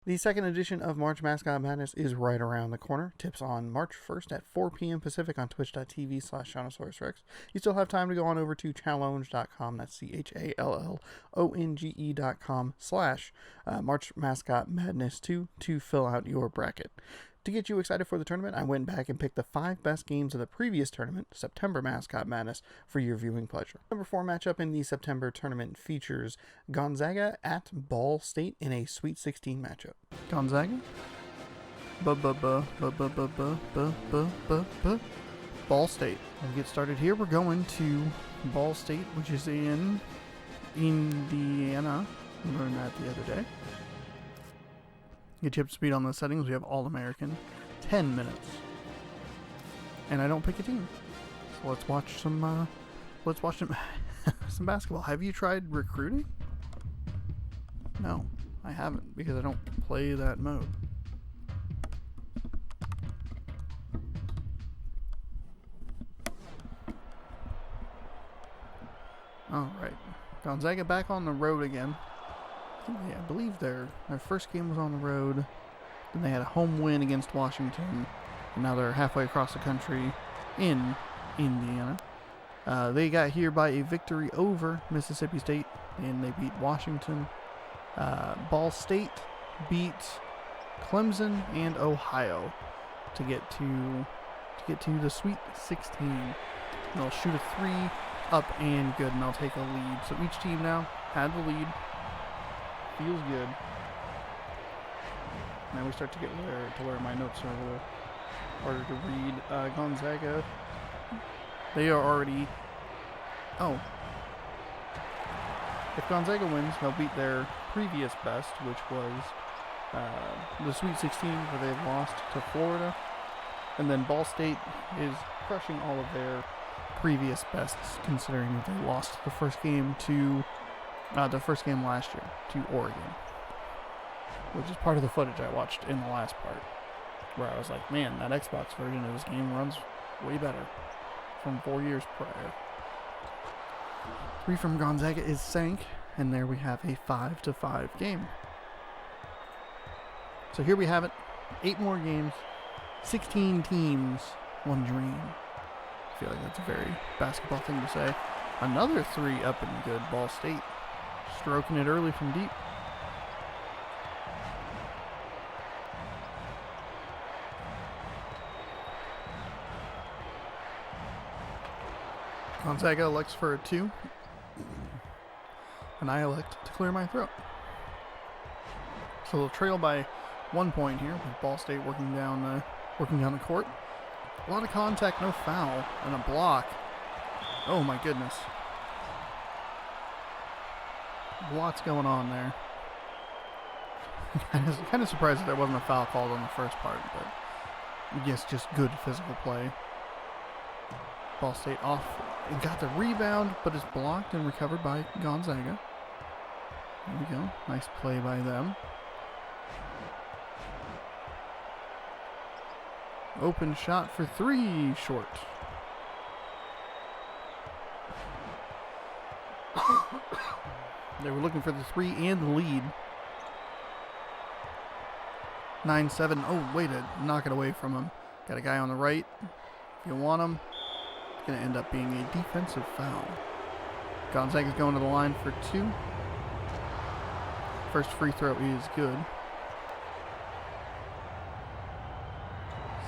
The second edition of March Mascot Madness is right around the corner. Tips on March 1st at 4 p.m. Pacific on twitch.tv/ShaunosaurusRex. You still have time to go on over to challonge.com. That's challonge.com/March Mascot Madness 2 to fill out your bracket. To get you excited for the tournament, I went back and picked the 5 best games of the previous tournament, September Mascot Madness, for your viewing pleasure. Number 4 matchup in the September tournament features Gonzaga at Ball State in a Sweet 16 matchup. Gonzaga? Ball State. We'll get started here. We're going to Ball State, which is in Indiana. We learned that the other day. Get you up to speed on the settings. We have All-American, 10 minutes, and I don't pick a team. So let's watch some. Some basketball. Have you tried recruiting? No, I haven't because I don't play that mode. All right, Gonzaga back on the road again. I believe their first game was on the road. Then they had a home win against Washington. And now they're halfway across the country in Indiana. They got here by a victory over Mississippi State, and they beat Washington. Ball State beat Clemson and Ohio to get to the Sweet 16. And they'll shoot a 3 up and good, and they'll take a lead. So each team now had the lead. Feels good. Now we start to get where my notes are a little harder to read. Gonzaga, they are already. Oh. If Gonzaga wins, they'll beat their previous best, which was the Sweet 16, where they lost to Florida. And then Ball State is crushing all of their previous bests, considering that they lost the first game last year to Oregon, which is part of the footage I watched in the last part, where I was like, man, that Xbox version of this game runs way better from 4 years prior. 3 from Gonzaga is sank, and there we have a 5-5 game. So here we have it, 8 more games, 16 teams, 1 dream. I feel like that's a very basketball thing to say. Another 3 up and good, Ball State. Stroking it early from deep. Gonzaga elects for a 2. And I elect to clear my throat. So they'll trail by 1 point here, with Ball State working down the court. A lot of contact, no foul, and a block. Oh my goodness. Lots going on there. kind of surprised that there wasn't a foul called on the first part, but I guess just good physical play. Ball State off and got the rebound, but it's blocked and recovered by Gonzaga. There we go. Nice play by them. Open shot for 3, short. They were looking for the 3 and the lead. 9-7. Oh, way to knock it away from him. Got a guy on the right. If you want him, it's going to end up being a defensive foul. Gonzaga's going to the line for 2. First free throw is good.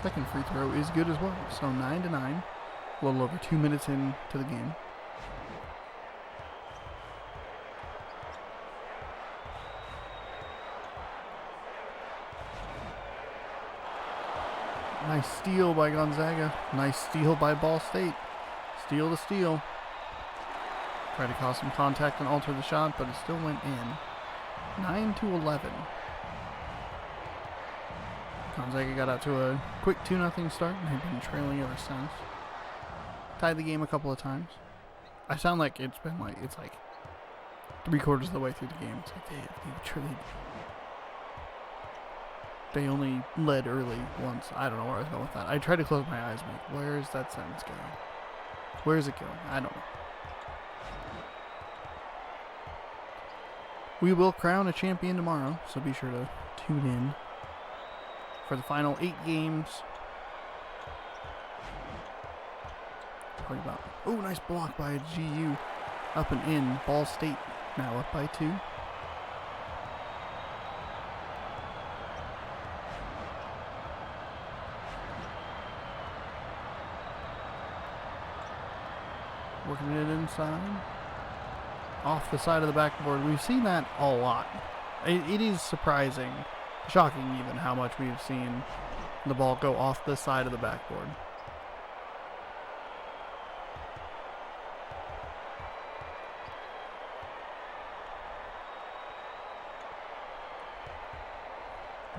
Second free throw is good as well. So 9-9. A little over 2 minutes into the game. Nice steal by Gonzaga. Nice steal by Ball State. Steal to steal. Tried to cause some contact and alter the shot, but it still went in. 9-11. Gonzaga got out to a quick 2-0 start, and they've been trailing ever since. Tied the game a couple of times. I sound like it's like 3/4 of the way through the game. It's like they only led early once. I don't know where I was going with that. I tried to close my eyes and like, where is that sentence going? Where is it going? I don't know. We will crown a champion tomorrow, so be sure to tune in for the final 8 games. Talking about, oh, nice block by a GU. Up and in. Ball State now up by 2. Working it inside. Off the side of the backboard. We've seen that a lot. It is surprising, shocking even, how much we've seen the ball go off the side of the backboard.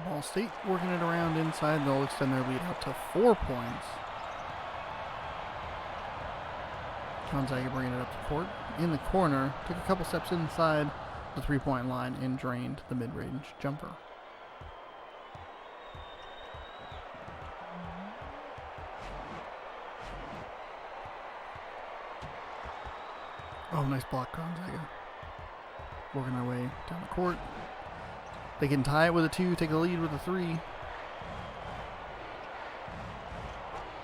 Ball State working it around inside. They'll extend their lead out to 4 points. Gonzaga bringing it up to court. In the corner, took a couple steps inside the 3-point line and drained the mid-range jumper. Oh, nice block, Gonzaga. Working their way down the court. They can tie it with a 2, take the lead with a 3.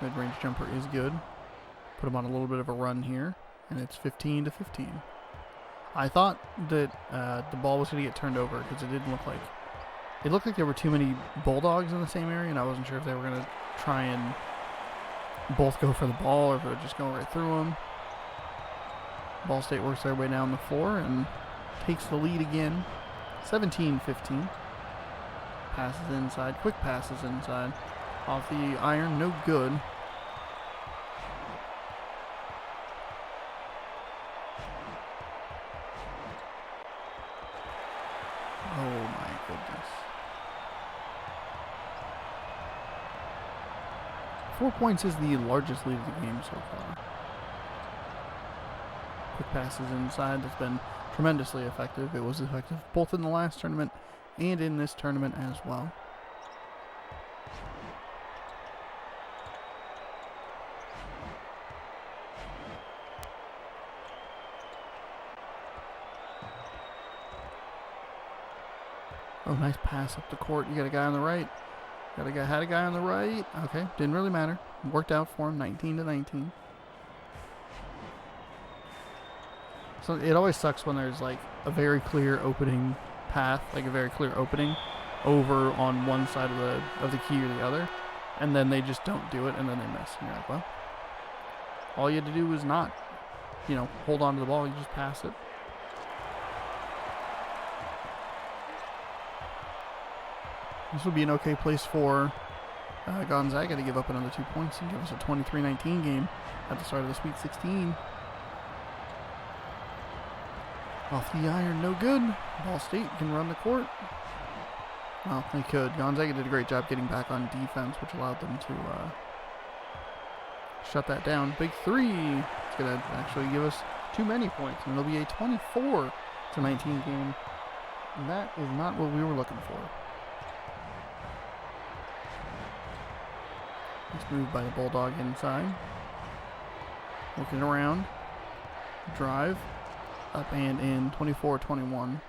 Mid-range jumper is good. Put them on a little bit of a run here, and it's 15-15. I thought that the ball was going to get turned over because it didn't look like... It looked like there were too many Bulldogs in the same area, and I wasn't sure if they were going to try and both go for the ball or if it would just go right through them. Ball State works their way down the floor and takes the lead again. 17-15. Passes inside. Quick passes inside. Off the iron. No good. Oh my goodness. 4 points is the largest lead of the game so far. Quick passes inside. That's been tremendously effective. It was effective both in the last tournament and in this tournament as well. Oh, nice pass up the court. You got a guy on the right. Had a guy on the right. Okay, didn't really matter. Worked out for him, 19-19. So it always sucks when there's like a very clear opening path, like a very clear opening over on one side of the key or the other, and then they just don't do it, and then they miss. And you're like, well, all you had to do was not, hold on to the ball. You just pass it. This would be an okay place for Gonzaga to give up another 2 points and give us a 23-19 game at the start of the Sweet 16. Off the iron, no good. Ball State can run the court. Well, they could. Gonzaga did a great job getting back on defense, which allowed them to shut that down. Big 3. It's going to actually give us too many points, and it'll be a 24-19 game. And that is not what we were looking for. Nice move by the Bulldog inside. Working around. Drive. Up and in. 24-21.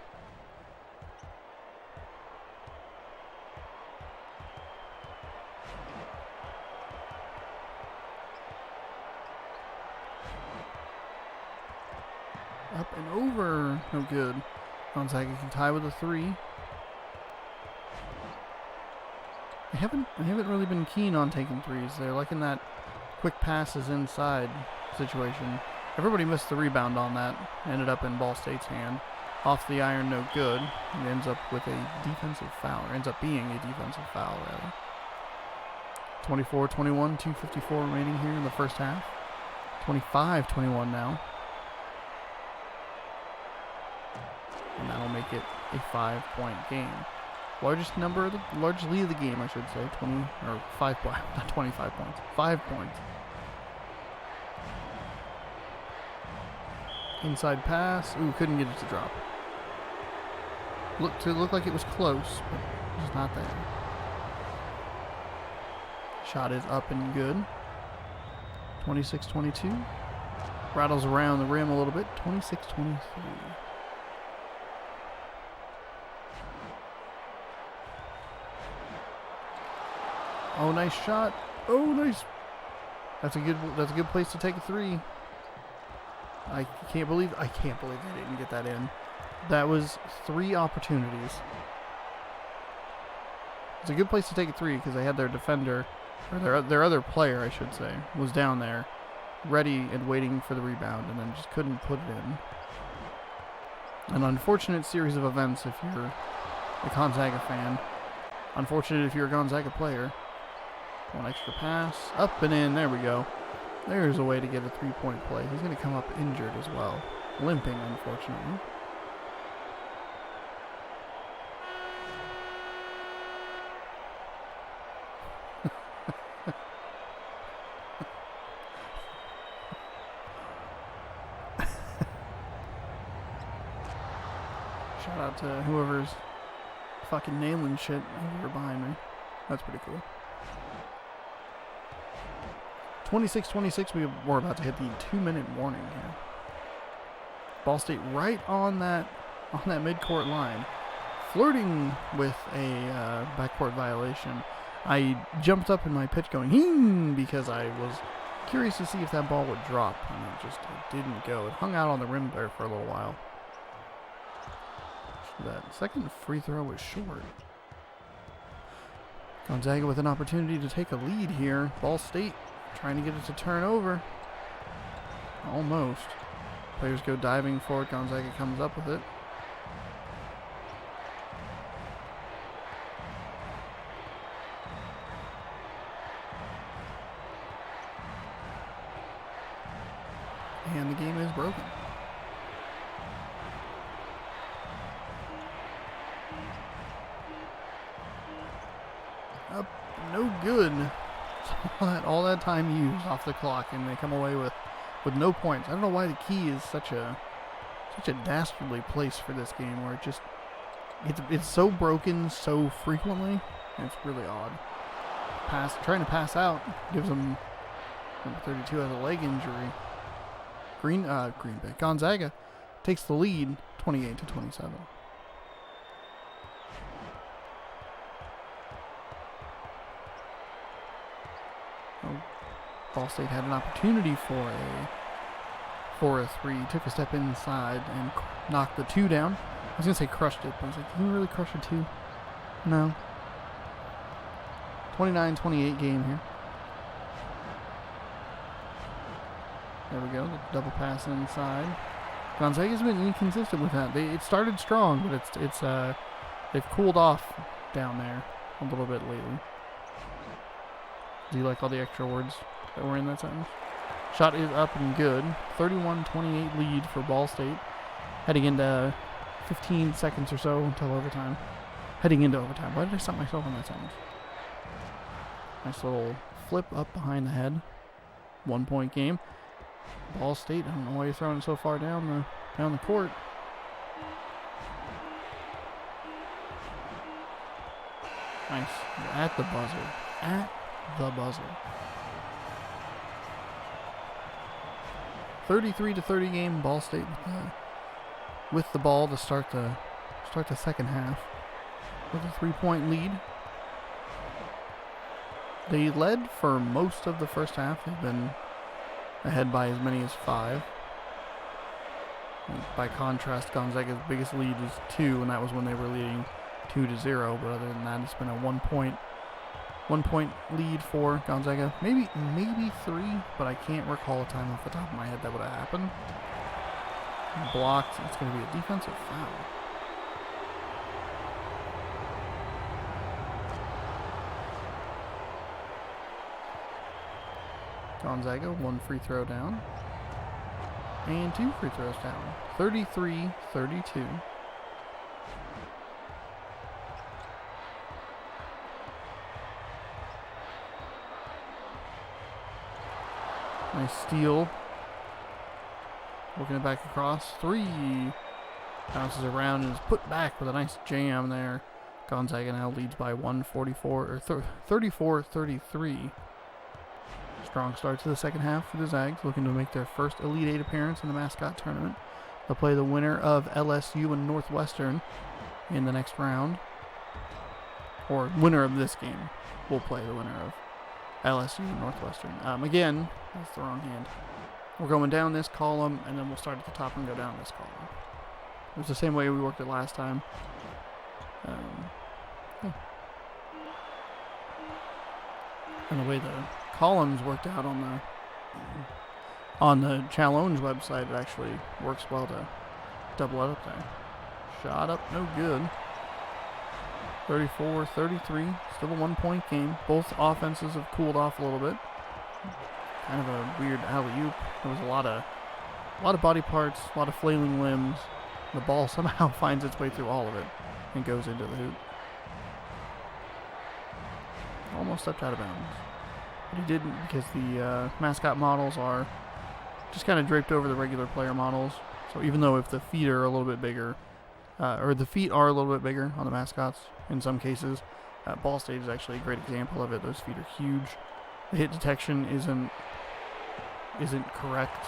Up and over. No good. Gonzaga can tie with a 3. They haven't really been keen on taking 3s. They're like in that quick passes inside situation. Everybody missed the rebound on that. Ended up in Ball State's hand. Off the iron, no good. It ends up with a defensive foul, or ends up being a defensive foul, rather. 24-21, 2:54 remaining here in the first half. 25-21 now. And that'll make it a 5-point game. Largest lead of the game, I should say. 5 points, not 25 points. 5 points. Inside pass. Ooh, couldn't get it to drop. Looked like it was close, but it's not there. Shot is up and good. 26-22. Rattles around the rim a little bit. 26-23. Oh, nice shot. Oh, nice. That's a good place to take a three. I can't believe they didn't get that in. That was 3 opportunities. It's a good place to take a three because they had their defender, or their other player, I should say, was down there, ready and waiting for the rebound, and then just couldn't put it in. An unfortunate series of events if you're a Gonzaga fan. Unfortunate if you're a Gonzaga player. One extra pass, up and in, there we go. There's a way to get a 3-point play. He's going to come up injured as well. Limping, unfortunately. Shout out to whoever's fucking nailing shit over behind me. That's pretty cool. 26-26, we're about to hit the 2-minute warning here. Ball State right on that midcourt line, flirting with a backcourt violation. I jumped up in my pitch going, because I was curious to see if that ball would drop, and it didn't go. It hung out on the rim there for a little while. That second free throw was short. Gonzaga with an opportunity to take a lead here. Ball State trying to get it to turn over. Almost. Players go diving for it. Gonzaga comes up with it. And the game is broken. Up, no good. All that time used off the clock, and they come away with no points. I don't know why the key is such a dastardly place for this game, where it's so broken so frequently. It's really odd. Trying to pass out gives them number 32 has a leg injury. Green Bay Gonzaga takes the lead, 28-27. Ball State had an opportunity for a three. Took a step inside and knocked the 2 down. I was going to say crushed it, but I was like, can you really crush a 2? No. 29-28 game here. There we go. The double pass inside. Gonzaga's been inconsistent with that. It started strong, but they've cooled off down there a little bit lately. Do you like all the extra words that were in that sentence? Shot is up and good. 31-28 lead for Ball State. Heading into 15 seconds or so until overtime. Heading into overtime. Why did I stop myself on that sentence? Nice little flip up behind the head. 1-point game. Ball State, I don't know why you're throwing it so far down the court. Nice. At the buzzer. At the buzzer. 33-30 game. Ball State with the ball to start the second half with a 3-point lead. They led for most of the first half. They've been ahead by as many as 5. And by contrast, Gonzaga's biggest lead is 2, and that was when they were leading 2-0. But other than that, it's been a 1-point lead for Gonzaga. Maybe 3, but I can't recall a time off the top of my head that would have happened. Blocked. It's going to be a defensive foul. Gonzaga, 1 free throw down. And 2 free throws down. 33-32. Nice steal. Working it back across. 3. Bounces around and is put back with a nice jam there. Gonzaga now leads by 34-33. Strong start to the second half for the Zags, looking to make their first Elite 8 appearance in the Mascot Tournament. They'll play the winner of LSU and Northwestern in the next round. or winner of this game will play the winner of LSU Northwestern. Again, that's the wrong hand. We're going down this column, and then we'll start at the top and go down this column. It was the same way we worked it last time. Yeah. And the way the columns worked out on the challenge website, it actually works well to double it up there. Shot up, no good. 34-33, still a 1-point game. Both offenses have cooled off a little bit. Kind of a weird alley-oop. There was a lot of body parts, a lot of flailing limbs. The ball somehow finds its way through all of it and goes into the hoop. Almost stepped out of bounds. But he didn't, because the mascot models are just kind of draped over the regular player models. So even though if the feet are a little bit bigger, or the feet are a little bit bigger on the mascots in some cases, Ball State is actually a great example of it. Those feet are huge. The hit detection isn't correct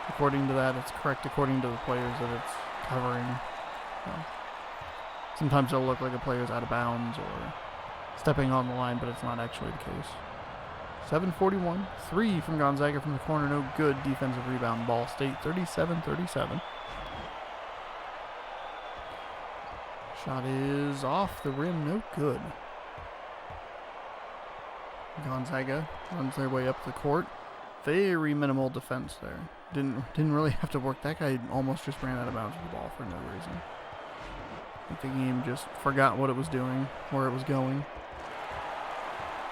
according to that. It's correct according to the players that it's covering. Sometimes it'll look like a player's out of bounds or stepping on the line, but it's not actually the case. 7:41, 3 from Gonzaga from the corner, no good. Defensive rebound, Ball State, 37-37. Shot is off the rim, no good. Gonzaga runs their way up the court. Very minimal defense there. Didn't really have to work. That guy almost just ran out of bounds with the ball for no reason. I think the game just forgot what it was doing, where it was going.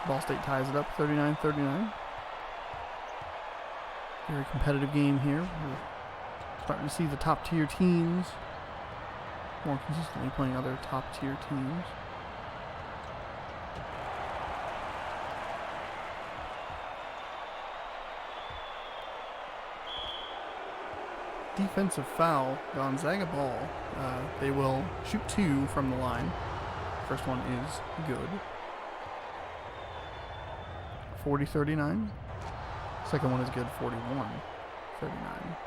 Ball State ties it up, 39-39. Very competitive game here. We're starting to see the top-tier teams more consistently playing other top-tier teams. Defensive foul, Gonzaga ball. They will shoot 2 from the line. First one is good. 40-39. Second one is good, 41-39.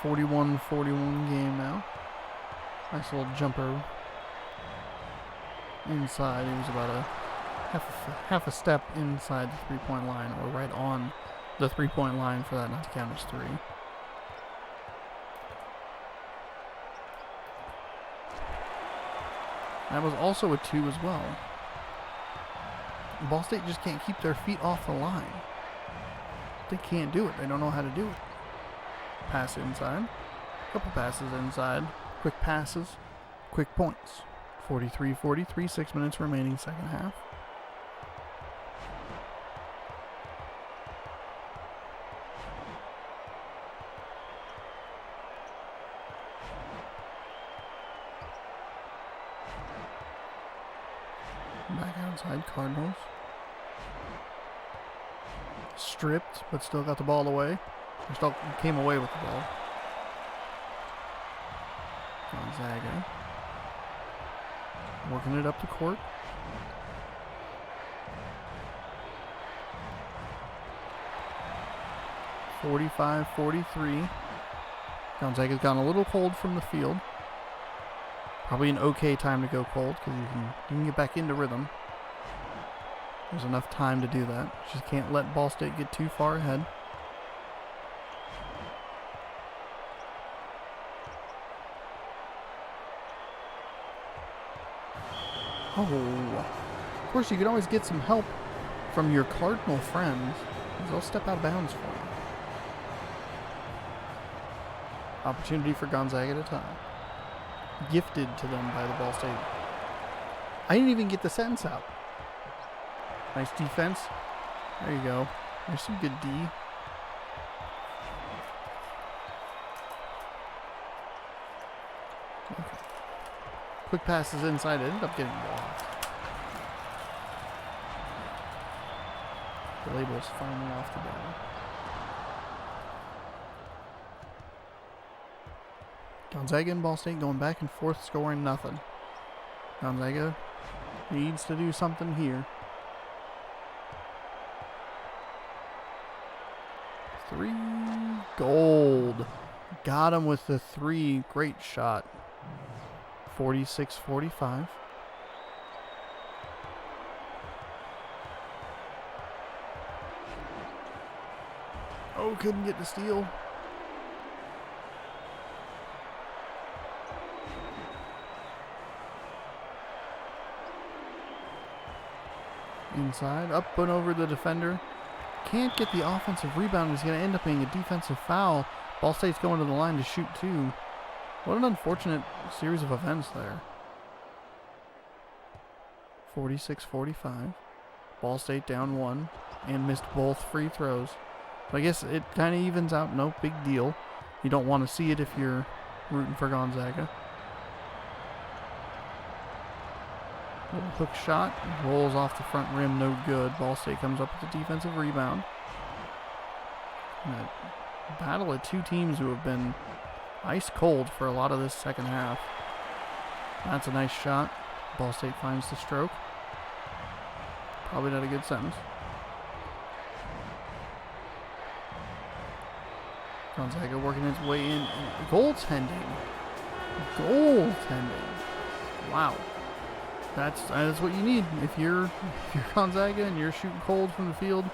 .41 game now. Nice little jumper inside. He was about a half a step inside the three-point line, or right on the three-point line for that not to count as 3. That was also a 2 as well. Ball State just can't keep their feet off the line. They can't do it. They don't know how to do it. Pass inside. Couple passes inside. Quick passes. Quick points. 43-43. 6 minutes remaining second half. Back outside Cardinals. Stripped, but still got the ball away. Or still came away with the ball. Gonzaga working it up the court. .45-43. Gonzaga's gotten a little cold from the field. Probably an okay time to go cold because you can get back into rhythm. There's enough time to do that. Just can't let Ball State get too far ahead. Oh, of course you can always get some help from your Cardinal friends. They'll step out of bounds for you. Opportunity for Gonzaga to tie. Gifted to them by the Ball State. I didn't even get the sentence out. Nice defense. There you go. There's some good D. Okay. Quick passes inside. Ended up getting blocked. The label's finally off the ball. Gonzaga and Ball State going back and forth, scoring nothing. Gonzaga needs to do something here. 3, gold. Got him with the 3, great shot. 46-45. Oh, couldn't get the steal. Inside, up and over the defender. Can't get the offensive rebound. It's going to end up being a defensive foul. Ball State's going to the line to shoot 2. What an unfortunate series of events there. 46-45. Ball State down 1 and missed both free throws. So I guess it kind of evens out. No big deal. You don't want to see it if you're rooting for Gonzaga. Little hook shot. Rolls off the front rim. No good. Ball State comes up with a defensive rebound. And a battle of 2 teams who have been ice cold for a lot of this second half. That's a nice shot. Ball State finds the stroke. Probably not a good sentence. Gonzaga working its way in. Goaltending. Wow. That's what you need. If you're Gonzaga and you're shooting cold from the field,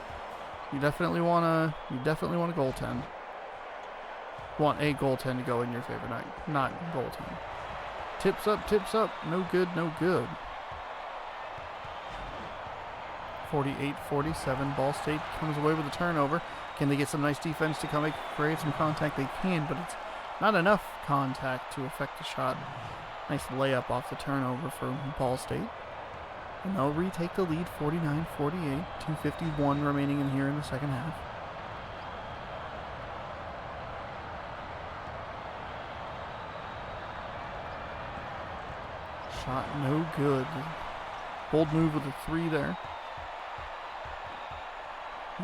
you definitely want to goaltend. Want a goaltend to go in your favor, not goaltend. Tips up. No good. 48-47. Ball State comes away with a turnover. Can they get some nice defense to create some contact? They can, but it's not enough contact to affect the shot. Nice layup off the turnover for Ball State. And they'll retake the lead 49-48. 2:51 remaining in here in the second half. Shot no good. Bold move with a 3 there.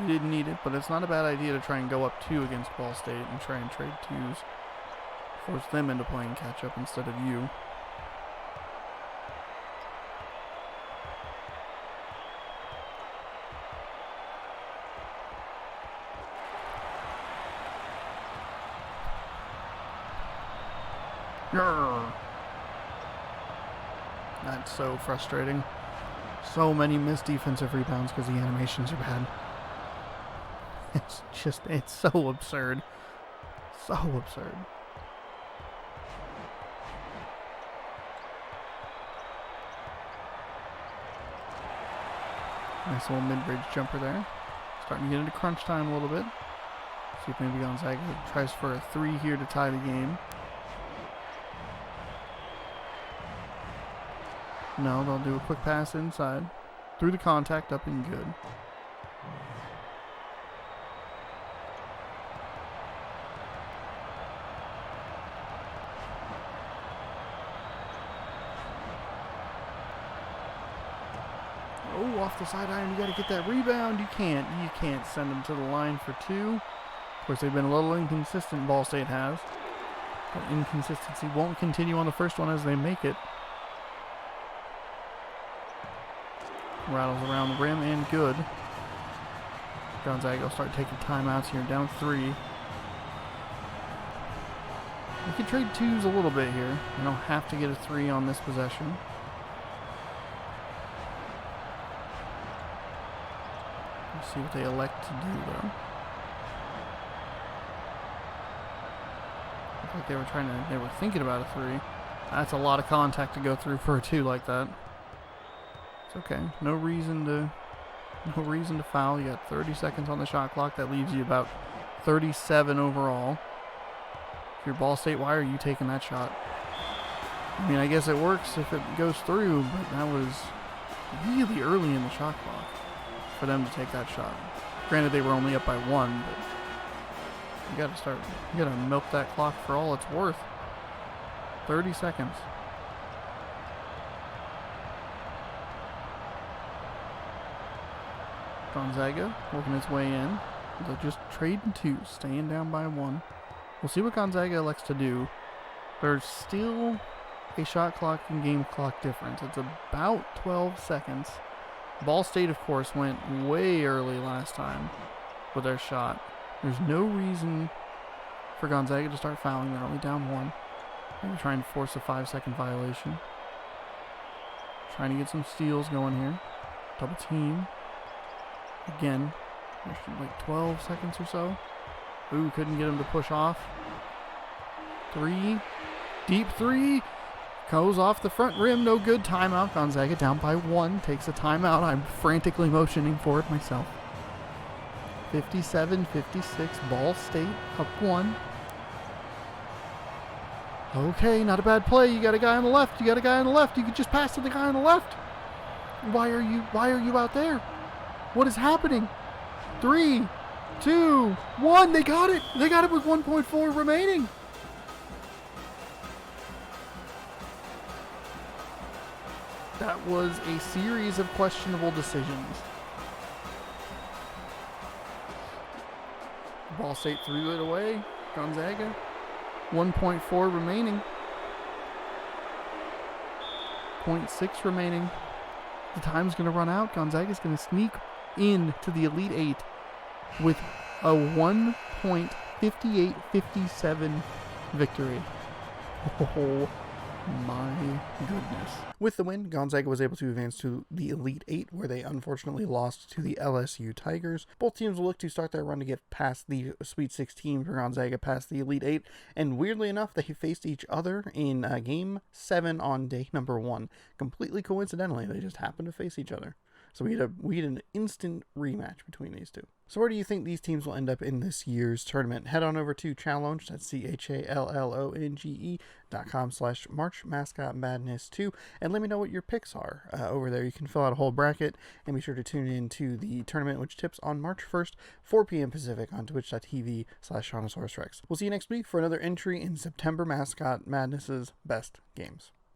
You didn't need it, but it's not a bad idea to try and go up 2 against Ball State and try and trade 2s. Force them into playing catch up instead of you. That's so frustrating. So many missed defensive rebounds because the animations are bad. It's so absurd. So absurd. Nice little mid-range jumper there. Starting to get into crunch time a little bit. See if maybe Gonzaga tries for a 3 here to tie the game. No, they'll do a quick pass inside. Through the contact, up and good. Oh, off the side iron, you got to get that rebound. You can't send them to the line for 2. Of course, they've been a little inconsistent, Ball State has. But inconsistency won't continue on the first one as they make it. Rattles around the rim and good. Gonzaga will start taking timeouts here, down 3. You can trade 2s a little bit here. You don't have to get a 3 on this possession. Let's see what they elect to do though. Looks like they were thinking about a 3. That's a lot of contact to go through for a 2 like that. It's okay. No reason to foul. You got 30 seconds on the shot clock. That leaves you about 37 overall. If you're Ball State, why are you taking that shot? I mean, I guess it works if it goes through, but that was really early in the shot clock for them to take that shot. Granted, they were only up by 1, but you gotta milk that clock for all it's worth. 30 seconds. Gonzaga working its way in. They're just trading 2, staying down by 1. We'll see what Gonzaga elects to do. There's still a shot clock and game clock difference. It's about 12 seconds. Ball State, of course, went way early last time with their shot. There's no reason for Gonzaga to start fouling. They're only down 1. Maybe trying to force a 5-second violation. Trying to get some steals going here. Double team. Again, there's like 12 seconds or so. Ooh, couldn't get him to push off. 3. Deep 3. Goes off the front rim. No good. Timeout. Gonzaga down by 1. Takes a timeout. I'm frantically motioning for it myself. 57-56. Ball State up 1. Okay, not a bad play. You got a guy on the left. You could just pass to the guy on the left. Why are you out there? What is happening? 3, 2, 1. They got it. They got it with 1.4 remaining. That was a series of questionable decisions. Ball State threw it away. Gonzaga. 1.4 remaining. 0.6 remaining. The time's going to run out. Gonzaga's going to sneak into the Elite 8 with a 1.5857 victory. Oh my goodness. With the win, Gonzaga was able to advance to the Elite 8, where they unfortunately lost to the LSU Tigers. Both teams will look to start their run to get past the Sweet 16 for Gonzaga, past the Elite 8, and weirdly enough, they faced each other in Game 7 on day number 1. Completely coincidentally, they just happened to face each other. So we had an instant rematch between these two. So where do you think these teams will end up in this year's tournament? Head on over to Challonge, that's CHALLONGE.com/March Mascot Madness 2, and let me know what your picks are over there. You can fill out a whole bracket, and be sure to tune in to the tournament, which tips on March 1st, 4 p.m. Pacific on twitch.tv/ShaunosaurusRex. We'll see you next week for another entry in September Mascot Madness's Best Games.